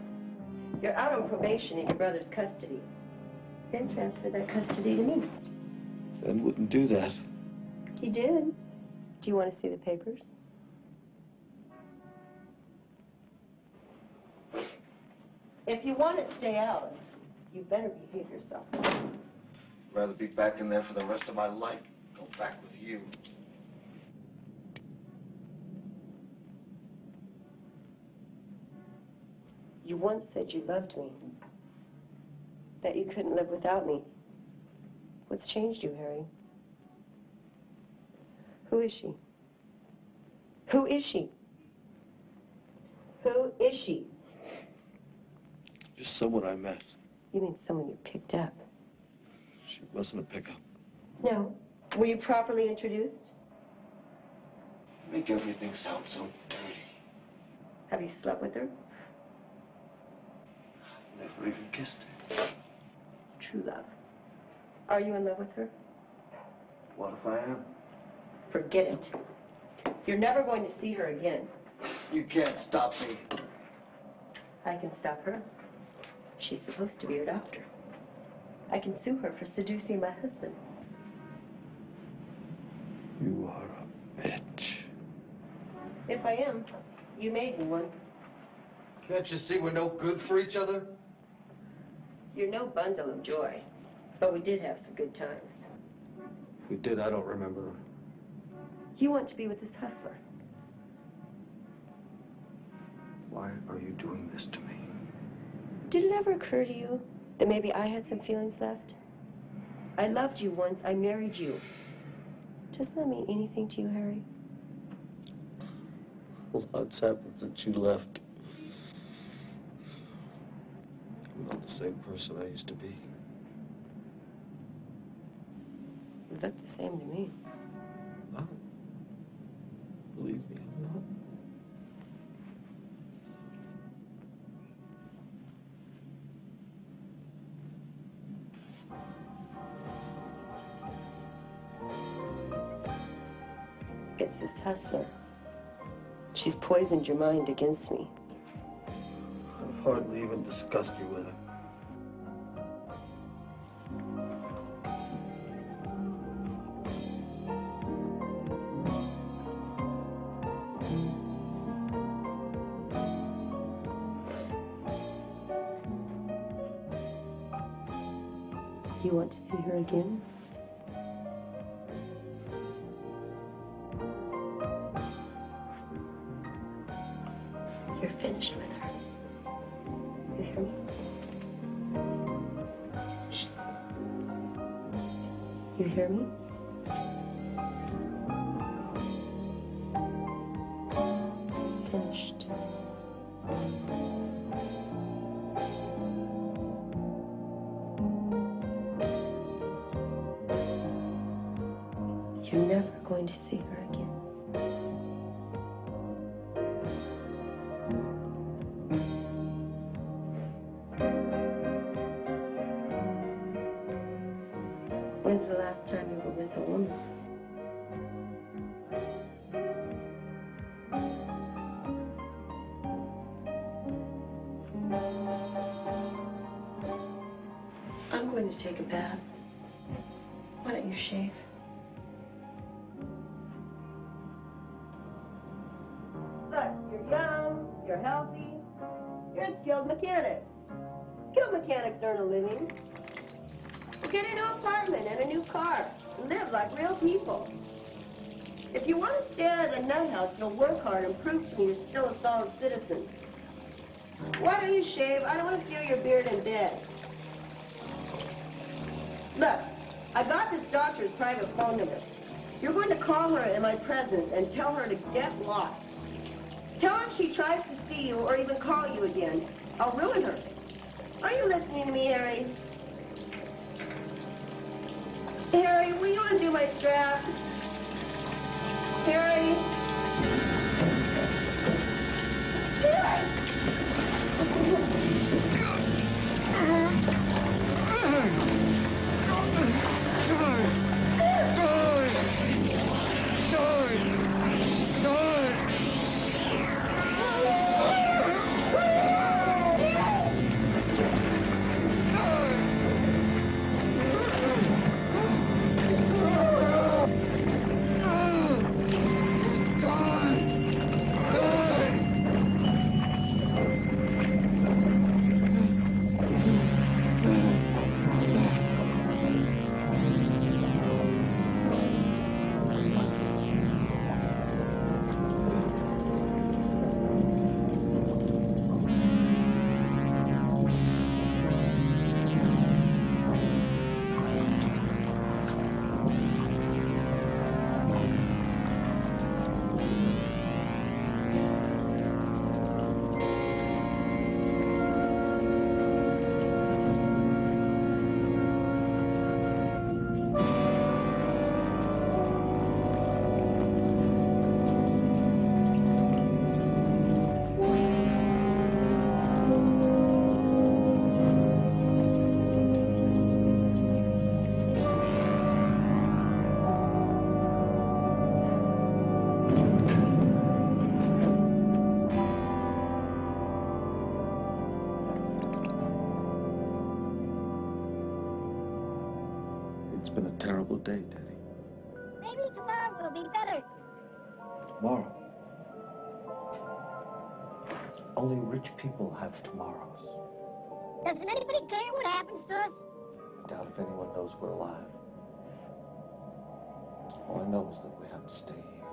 You're out on probation in your brother's custody. Then transfer that custody to me. Ben wouldn't do that. He did. Do you want to see the papers? If you want to stay out, you better behave yourself. I'd rather be back in there for the rest of my life. Go back with you. You once said you loved me, that you couldn't live without me. What's changed you, Harry? Who is she? Who is she? Who is she? Just someone I met. You mean someone you picked up? She wasn't a pickup. No. Were you properly introduced? Make everything sound so dirty. Have you slept with her? Never even kissed her. True love. Are you in love with her? What if I am? Forget it. You're never going to see her again. You can't stop me. I can stop her. She's supposed to be your doctor. I can sue her for seducing my husband. You are a bitch. If I am, you made me one. Can't you see we're no good for each other? You're no bundle of joy, but we did have some good times. We did, I don't remember. You want to be with this hustler. Why are you doing this to me? Did it ever occur to you that maybe I had some feelings left? I loved you once. I married you. Doesn't that mean anything to you, Harry? Lots happened since you left. I'm not the same person I used to be. You look the same to me. No. Believe me, I'm not. It's this hustler. She's poisoned your mind against me. I've hardly even discussed you with her. You want to see her again? You're finished with her. You hear me? Shh. You hear me? Finished. You're never going to see her again. When's the last time you were with a woman? I'm going to take a bath. Why don't you shave? Look, you're young, you're healthy, you're a skilled mechanic. Skilled mechanics earn a living. Get a new apartment and a new car. Live like real people. If you want to stay out of the nut house, you'll work hard and prove to me you're still a solid citizen. Why don't you shave? I don't want to feel your beard in bed. Look, I got this doctor's private phone number. You're going to call her in my presence and tell her to get lost. Tell her if she tries to see you or even call you again, I'll ruin her. Are you listening to me, Harry? Harry, will you undo my strap? Harry? terrible day, Teddy. Maybe tomorrow will be better. Tomorrow? Only rich people have tomorrows. Doesn't anybody care what happens to us? I doubt if anyone knows we're alive. All I know is that we have to stay here.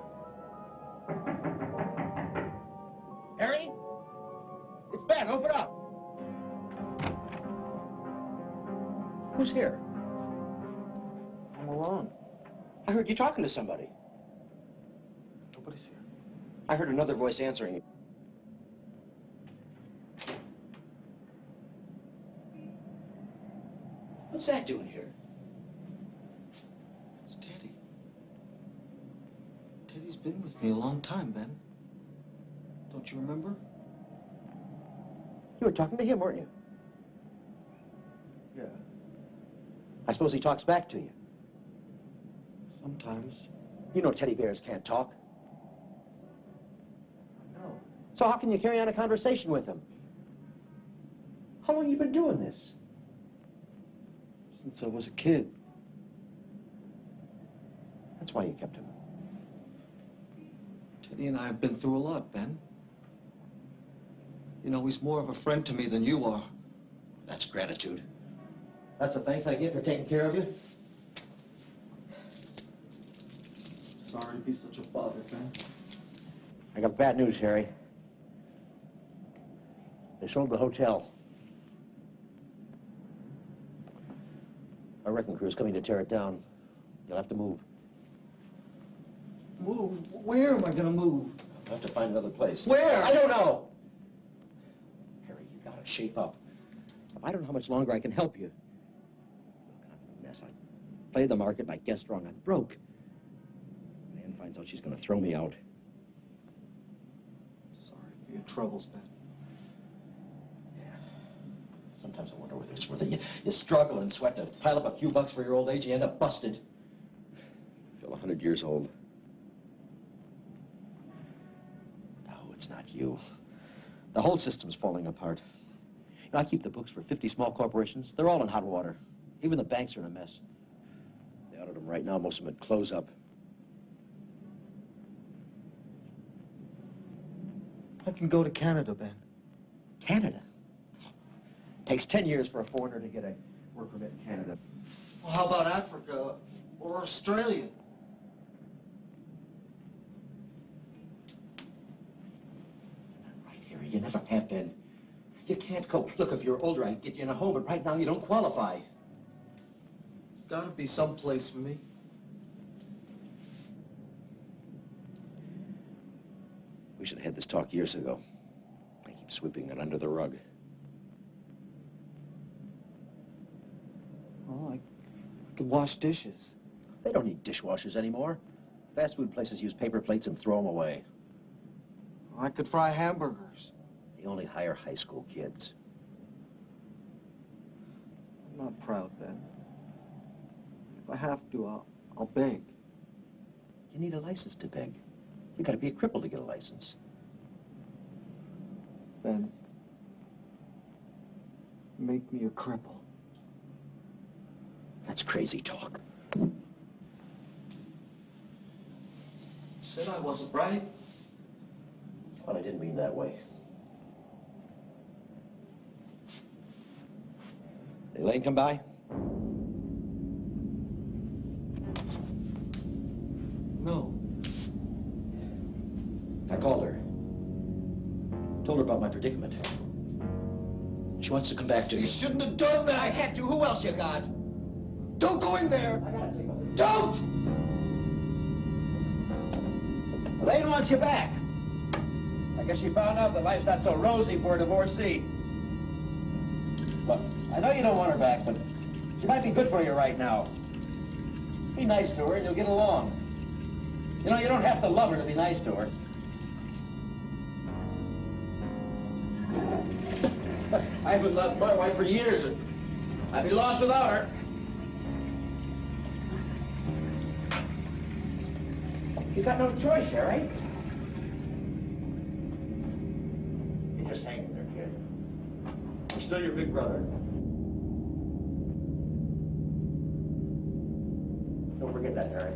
Harry? It's Ben. Open up. Who's here? I'm alone. I heard you talking to somebody. Nobody's here. I heard another voice answering you. What's that doing here? It's Teddy. Teddy's been with me a long time, Ben. Don't you remember? You were talking to him, weren't you? Yeah. I suppose he talks back to you. Sometimes. You know teddy bears can't talk. No. So how can you carry on a conversation with him? How long have you been doing this? Since I was a kid. That's why you kept him. Teddy and I have been through a lot, Ben. You know, he's more of a friend to me than you are. That's gratitude. That's the thanks I get for taking care of you? Sorry to be such a bother, Ben. I got bad news, Harry. They sold the hotel. Our wrecking crew is coming to tear it down. You'll have to move. Move? Where am I gonna move? I'll have to find another place. Where? I don't know. Harry, you gotta shape up. I don't know how much longer I can help you. Look, I'm in a mess. I played the market and I guessed wrong. I'm broke. Nan finds out she's gonna throw me out. Sorry for your troubles, Ben. Sometimes I wonder whether it's worth it. You struggle and sweat to pile up a few bucks for your old age, you end up busted. You feel 100 years old. No, it's not you. The whole system's falling apart. You know, I keep the books for 50 small corporations. They're all in hot water. Even the banks are in a mess. They audit them right now. Most of them would close up. I can go to Canada, Ben. Canada? Takes 10 years for a foreigner to get a work permit in Canada. Well, how about Africa or Australia? Right, Harry, you never have been. You can't cope. Look, if you're older, I'd get you in a home, but right now you don't qualify. There's got to be some place for me. We should have had this talk years ago. I keep sweeping it under the rug. Oh, I could wash dishes. They don't need dishwashers anymore. Fast food places use paper plates and throw them away. I could fry hamburgers. They only hire high school kids. I'm not proud, Ben. If I have to, I'll beg. You need a license to beg. You gotta be a cripple to get a license. Ben, make me a cripple. That's crazy talk. Said I wasn't right. Well, I didn't mean that way. Did Elaine come by? No. I called her. Told her about my predicament. She wants to come back to me. You shouldn't have done that. I had to. Who else you got? Don't go in there. I gotta take a look. Don't! Elaine wants you back. I guess she found out that life's not so rosy for a divorcee. Look, I know you don't want her back, but she might be good for you right now. Be nice to her and you'll get along. You know, you don't have to love her to be nice to her. I haven't loved my wife for years, and I'd be lost without her. You got no choice, Harry. You just hang in there, kid. I'm still your big brother. Don't forget that, Harry.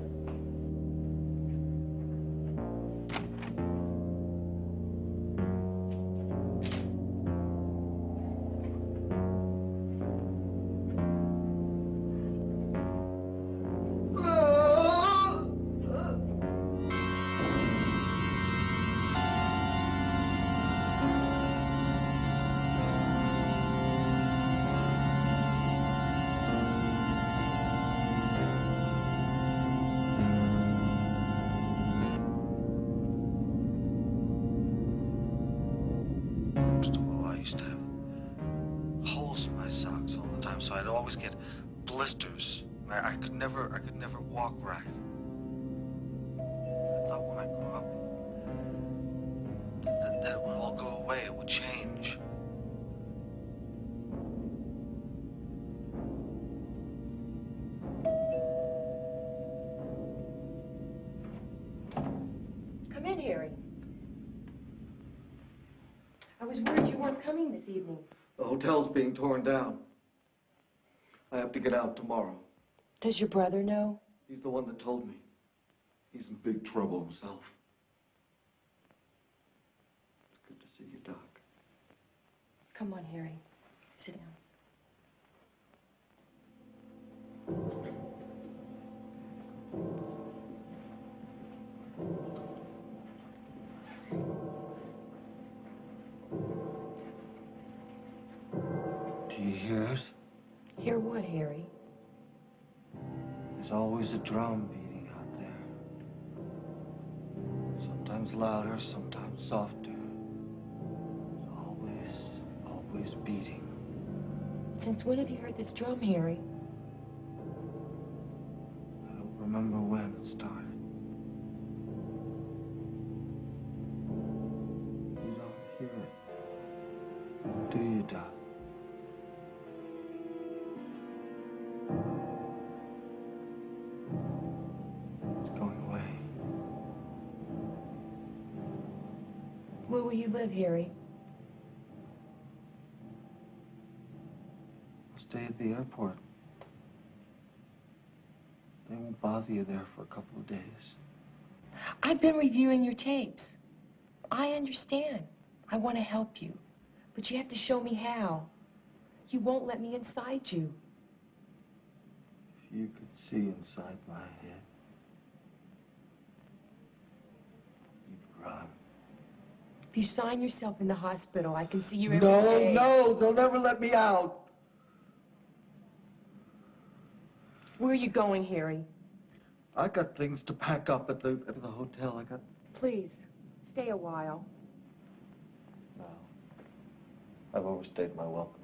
So I'd always get blisters. I could never walk right. I thought when I grew up that it would all go away, it would change. Come in, Harry. I was worried you weren't coming this evening. The hotel's being torn down. I have to get out tomorrow. Does your brother know? He's the one that told me. He's in big trouble himself. It's good to see you, Doc. Come on, Harry. Sit down. Do you hear it? Hear what, Harry? There's always a drum beating out there. Sometimes louder, sometimes softer. Always beating. Since when have you heard this drum, Harry? I don't remember when it started. You don't hear it, do you, Doc? Where will you live, Harry? I'll stay at the airport. They won't bother you there for a couple of days. I've been reviewing your tapes. I understand. I want to help you. But you have to show me how. You won't let me inside you. If you could see inside my head, you'd run. If you sign yourself in the hospital, I can see you every No, day. no, they'll never let me out. Where are you going, Harry? I got things to pack up at the hotel. Please, stay a while. No. I've overstayed my welcome.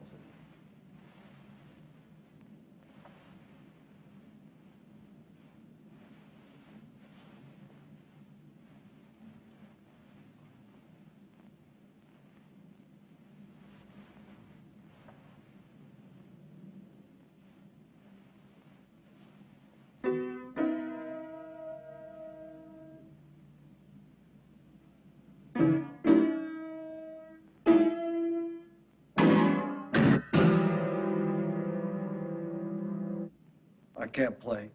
I can't play.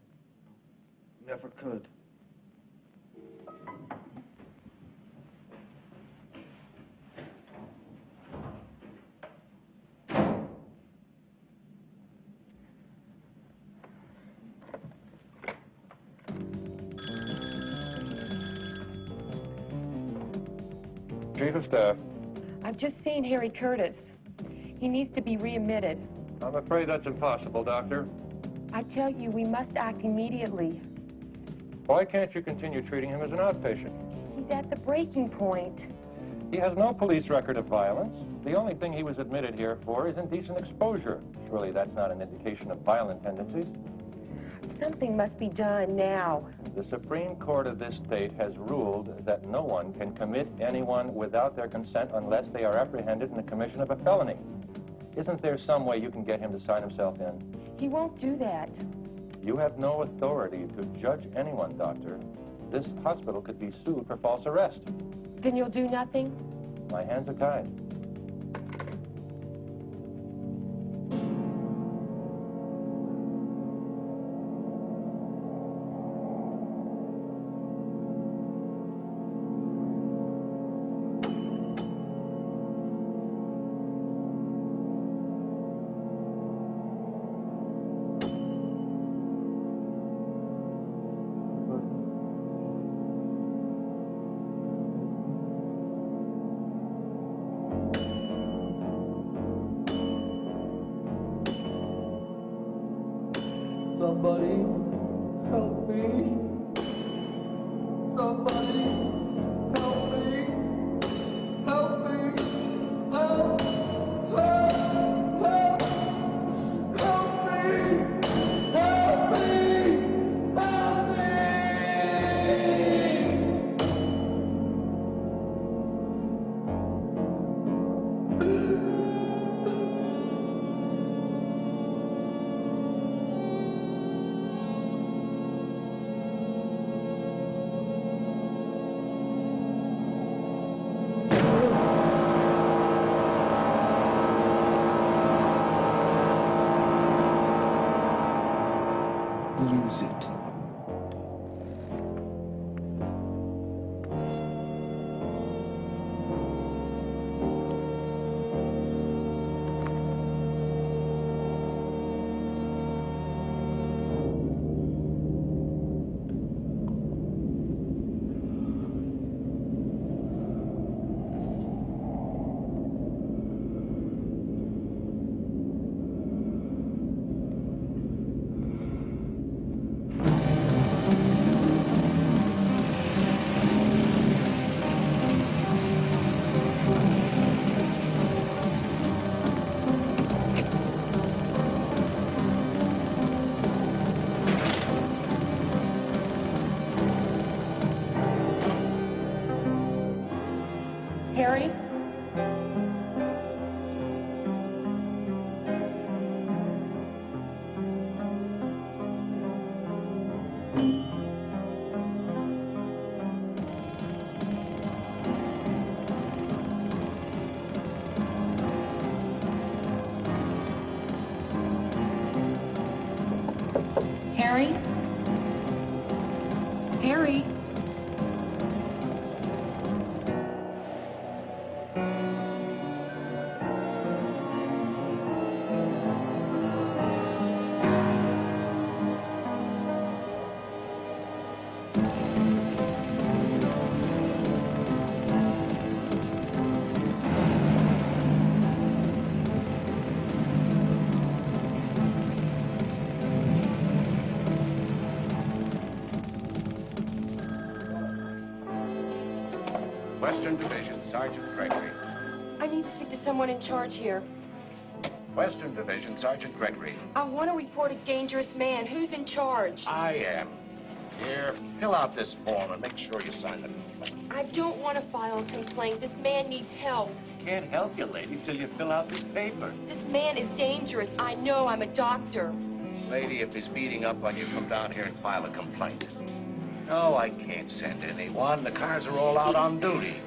Never could. Chief of Staff. I've just seen Harry Curtis. He needs to be readmitted. I'm afraid that's impossible, Doctor. I tell you, we must act immediately. Why can't you continue treating him as an outpatient? He's at the breaking point. He has no police record of violence. The only thing he was admitted here for is indecent exposure. Surely that's not an indication of violent tendencies. Something must be done now. The Supreme Court of this state has ruled that no one can commit anyone without their consent unless they are apprehended in the commission of a felony. Isn't there some way you can get him to sign himself in? He won't do that. You have no authority to judge anyone, Doctor. This hospital could be sued for false arrest. Then you'll do nothing? My hands are tied. Somebody help me! Help me! Help! Help! Help! Help me! Help me! Help me! Use it. Harry? Harry? Harry? Western Division, Sergeant Gregory. I need to speak to someone in charge here. Western Division, Sergeant Gregory. I want to report a dangerous man. Who's in charge? I am. Here, fill out this form and make sure you sign the complaint. I don't want to file a complaint. This man needs help. Can't help you, lady, till you fill out this paper. This man is dangerous. I know. I'm a doctor. Lady, if he's beating up on you, come down here and file a complaint. No, I can't send anyone. The cars are all out on duty.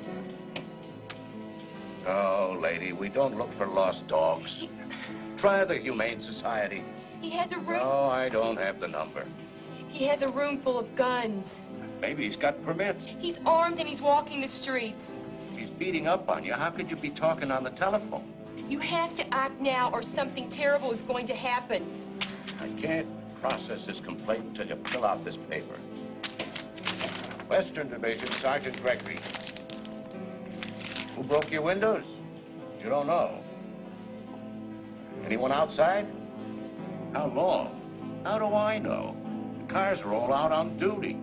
No, lady, we don't look for lost dogs. Try the Humane Society. He has a room. No, I don't have the number. He has a room full of guns. Maybe he's got permits. He's armed and he's walking the streets. He's beating up on you. How could you be talking on the telephone? You have to act now or something terrible is going to happen. I can't process this complaint until you fill out this paper. Western Division, Sergeant Gregory. Who broke your windows? You don't know. Anyone outside? How long? How do I know? The cars are all out on duty.